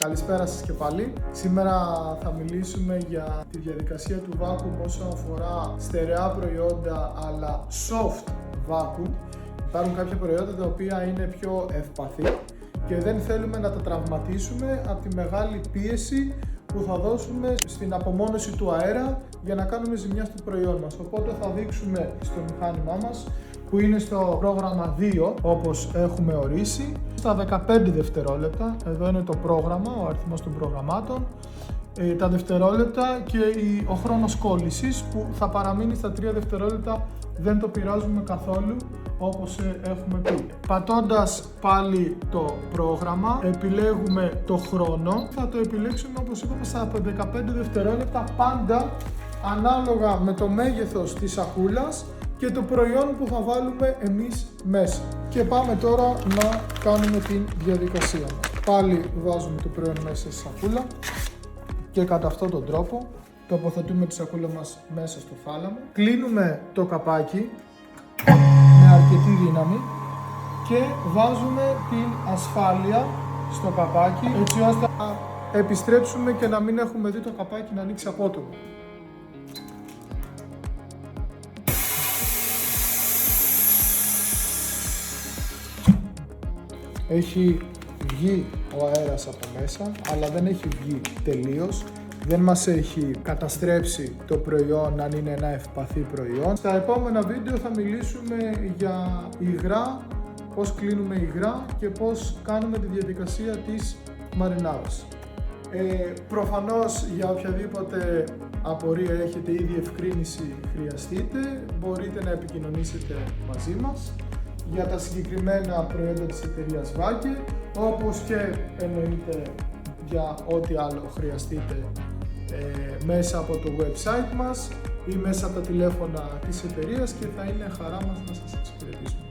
Καλησπέρα σας και πάλι. Σήμερα θα μιλήσουμε για τη διαδικασία του vacuum όσον αφορά στερεά προϊόντα αλλά soft vacuum. Υπάρχουν κάποια προϊόντα τα οποία είναι πιο ευπαθή και δεν θέλουμε να τα τραυματίσουμε από τη μεγάλη πίεση που θα δώσουμε στην απομόνωση του αέρα για να κάνουμε ζημιά στο προϊόν μας. Οπότε θα δείξουμε στο μηχάνημά μας που είναι στο πρόγραμμα 2 όπως έχουμε ορίσει στα 15 δευτερόλεπτα. Εδώ είναι το πρόγραμμα, ο αριθμός των προγραμμάτων, τα δευτερόλεπτα και ο χρόνος κόλλησης που θα παραμείνει στα 3 δευτερόλεπτα, δεν το πειράζουμε καθόλου όπως έχουμε πει. Πατώντας πάλι το πρόγραμμα επιλέγουμε το χρόνο, θα το επιλέξουμε όπως είπαμε στα 15 δευτερόλεπτα, πάντα ανάλογα με το μέγεθος της σακούλας και το προϊόν που θα βάλουμε εμείς μέσα. Και πάμε τώρα να κάνουμε την διαδικασία μας. Πάλι βάζουμε το προϊόν μέσα στη σακούλα και κατά αυτόν τον τρόπο τοποθετούμε τη σακούλα μας μέσα στο θάλαμο. Κλείνουμε το καπάκι με αρκετή δύναμη και βάζουμε την ασφάλεια στο καπάκι έτσι ώστε να επιστρέψουμε και να μην έχουμε δει το καπάκι να ανοίξει απότομα. Έχει βγει ο αέρας από μέσα, αλλά δεν έχει βγει τελείως. Δεν μας έχει καταστρέψει το προϊόν αν είναι ένα ευπαθή προϊόν. Στα επόμενα βίντεο θα μιλήσουμε για υγρά, πώς κλείνουμε υγρά και πώς κάνουμε τη διαδικασία της μαρινάδας. Προφανώς για οποιαδήποτε απορία έχετε ή διευκρίνηση χρειαστείτε, μπορείτε να επικοινωνήσετε μαζί μας για τα συγκεκριμένα προϊόντα της εταιρείας Wacker, όπως και εννοείται για ό,τι άλλο χρειαστείτε μέσα από το website μας ή μέσα από τα τηλέφωνα της εταιρείας και θα είναι χαρά μας να σας εξυπηρετήσουμε.